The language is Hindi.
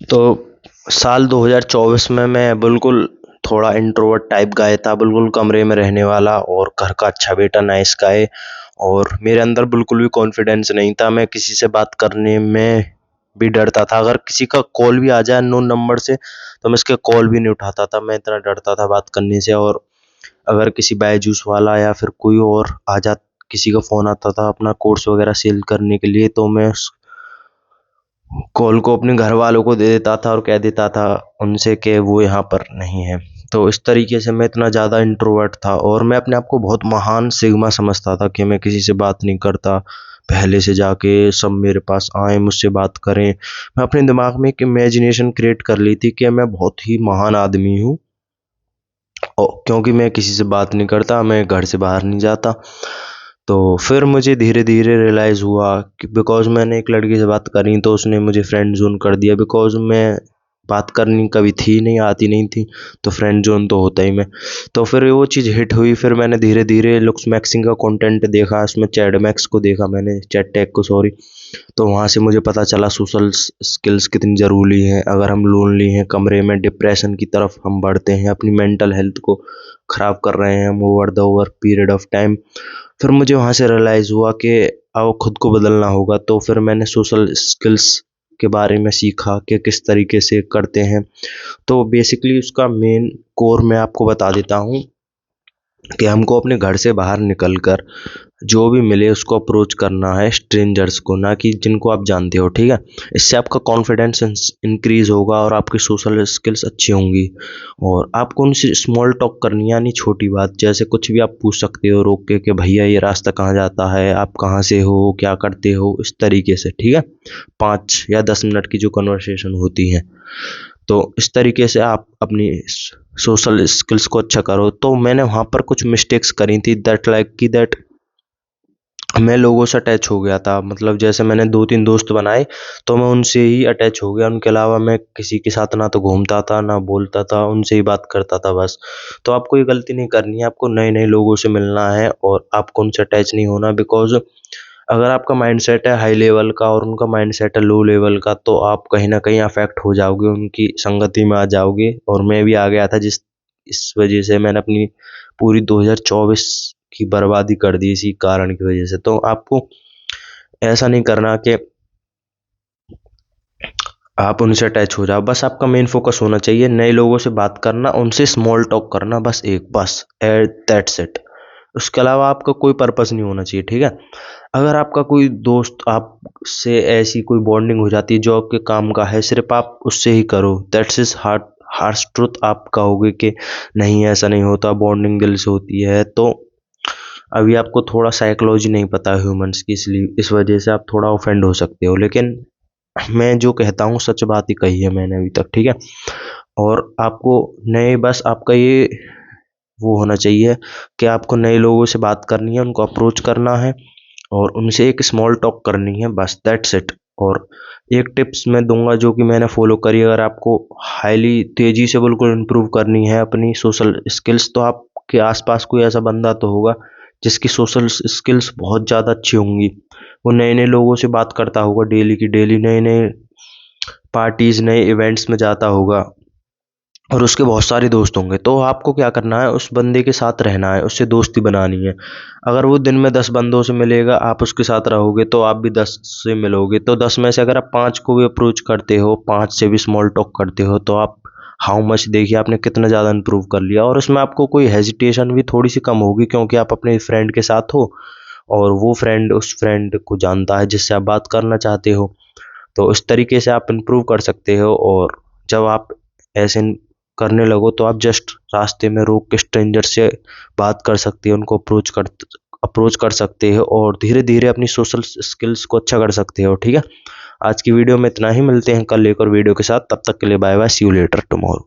तो साल 2024 में मैं बिल्कुल थोड़ा इंट्रोवर्ट टाइप गाय था, बिल्कुल कमरे में रहने वाला और घर का अच्छा बेटा, नाइस गाय। और मेरे अंदर बिल्कुल भी कॉन्फिडेंस नहीं था, मैं किसी से बात करने में भी डरता था। अगर किसी का कॉल भी आ जाए अननोन नंबर से तो मैं उसके कॉल भी नहीं उठाता था, मैं इतना डरता था बात करने से। और अगर किसी बायजूस वाला या फिर कोई और आ जा किसी का फ़ोन आता था अपना कोर्स वगैरह सेल करने के लिए, तो मैं उस कॉल को अपने घर वालों को दे देता था और कह देता था उनसे कि वो यहाँ पर नहीं है। तो इस तरीके से मैं इतना ज़्यादा इंट्रोवर्ट था और मैं अपने आप को बहुत महान सिग्मा समझता था कि मैं किसी से बात नहीं करता, पहले से जाके सब मेरे पास आए मुझसे बात करें। मैं अपने दिमाग में एक इमेजिनेशन क्रिएट कर ली थी कि मैं बहुत ही महान आदमी हूँ, क्योंकि मैं किसी से बात नहीं करता, मैं घर से बाहर नहीं जाता। तो फिर मुझे धीरे धीरे रियलाइज़ हुआ कि बिकॉज़ मैंने एक लड़की से बात करी तो उसने मुझे फ्रेंड जोन कर दिया, बिकॉज़ मैं बात करनी कभी थी नहीं, आती नहीं थी, तो फ्रेंड जोन तो होता ही मैं। तो फिर वो चीज़ हिट हुई, फिर मैंने धीरे धीरे लुक्स मैक्सिंग का कंटेंट देखा, उसमें चैट मैक्स को देखा मैंने, चैट टैग को सॉरी। तो वहाँ से मुझे पता चला सोशल स्किल्स कितनी ज़रूरी हैं। अगर हम लोनली हैं, कमरे में, डिप्रेशन की तरफ हम बढ़ते हैं, अपनी मेंटल हेल्थ को ख़राब कर रहे हैं हम ओवर पीरियड ऑफ टाइम। फिर मुझे वहाँ से रियलाइज़ हुआ कि अब खुद को बदलना होगा। तो फिर मैंने सोशल स्किल्स के बारे में सीखा कि किस तरीके से करते हैं। तो बेसिकली उसका मेन कोर मैं आपको बता देता हूँ कि हमको अपने घर से बाहर निकल कर जो भी मिले उसको अप्रोच करना है, स्ट्रेंजर्स को, ना कि जिनको आप जानते हो, ठीक है? इससे आपका कॉन्फिडेंस इंक्रीज़ होगा और आपकी सोशल स्किल्स अच्छी होंगी। और आपको उनसे स्मॉल टॉक करनी है, यानी छोटी बात, जैसे कुछ भी आप पूछ सकते हो रोक के कि भैया ये रास्ता कहाँ जाता है, आप कहाँ से हो, क्या करते हो, इस तरीके से, ठीक है? 5 या 10 मिनट की जो कन्वर्सेशन होती है, तो इस तरीके से आप अपनी सोशल स्किल्स को अच्छा करो। तो मैंने वहाँ पर कुछ मिस्टेक्स करी थी, दैट मैं लोगों से अटैच हो गया था। मतलब जैसे मैंने 2-3 दोस्त बनाए तो मैं उनसे ही अटैच हो गया, उनके अलावा मैं किसी के साथ ना तो घूमता था, ना बोलता था, उनसे ही बात करता था बस। तो आपको ये गलती नहीं करनी है, आपको नए-नए लोगों से मिलना है और आपको उनसे अटैच नहीं होना, बिकॉज़ अगर आपका माइंडसेट है हाई लेवल का और उनका माइंडसेट है लो लेवल का, तो आप कहीं न कहीं अफ़ेक्ट हो जाओगे, उनकी संगति में आ जाओगे। और मैं भी आ गया था, इस वजह से मैंने अपनी पूरी 2024 की बर्बादी कर दी इसी कारण की वजह से। तो आपको ऐसा नहीं करना कि आप उनसे अटैच हो जाओ, बस आपका मेन फ़ोकस होना चाहिए नए लोगों से बात करना, उनसे स्मॉल टॉक करना, बस दैट्स इट। उसके अलावा आपका कोई पर्पस नहीं होना चाहिए, ठीक है? अगर आपका कोई दोस्त आपसे ऐसी कोई बॉन्डिंग हो जाती है जो आपके काम का है, सिर्फ़ आप उससे ही करो, दैट्स इज़ हार्श ट्रुथ। आप कहोगे कि नहीं ऐसा नहीं होता, बॉन्डिंग दिल से होती है। तो अभी आपको थोड़ा साइकोलॉजी नहीं पता है ह्यूमन्स की, इसलिए इस वजह से आप थोड़ा ऑफेंड हो सकते हो। लेकिन मैं जो कहता हूँ सच बात ही कही है मैंने अभी तक, ठीक है? और आपको बस आपका ये वो होना चाहिए कि आपको नए लोगों से बात करनी है, उनको अप्रोच करना है और उनसे एक स्मॉल टॉक करनी है, बस दैट्स इट। और एक टिप्स मैं दूँगा जो कि मैंने फ़ॉलो करी, अगर आपको हाईली तेज़ी से बिल्कुल इम्प्रूव करनी है अपनी सोशल स्किल्स, तो आपके आस-पास कोई ऐसा बंदा तो होगा जिसकी सोशल स्किल्स बहुत ज़्यादा अच्छी होंगी। वो नए-नए लोगों से बात करता होगा डेली की डेली, नए-नए पार्टीज़, नए इवेंट्स में जाता होगा और उसके बहुत सारे दोस्त होंगे। तो आपको क्या करना है, उस बंदे के साथ रहना है, उससे दोस्ती बनानी है। अगर वो दिन में 10 बंदों से मिलेगा, आप उसके साथ रहोगे तो आप भी 10 से मिलोगे। तो 10 में से अगर आप 5 को भी अप्रोच करते हो, 5 से भी स्मॉल टॉक करते हो, तो आप हाउ मच, देखिए आपने कितना ज़्यादा इम्प्रूव कर लिया। और उसमें आपको कोई हेजिटेशन भी थोड़ी-सी कम होगी, क्योंकि आप अपने फ्रेंड के साथ हो और वो फ्रेंड उस फ्रेंड को जानता है जिससे आप बात करना चाहते हो। तो इस तरीके से आप इम्प्रूव कर सकते हो। और जब आप ऐसे करने लगो तो आप जस्ट रास्ते में रोक के स्ट्रेंजर से बात कर सकते हो, उनको अप्रोच कर सकते हो और धीरे धीरे अपनी सोशल स्किल्स को अच्छा कर सकते हो, ठीक है? आज की वीडियो में इतना ही, मिलते हैं कल एक और वीडियो के साथ, तब तक के लिए bye bye, see you later tomorrow.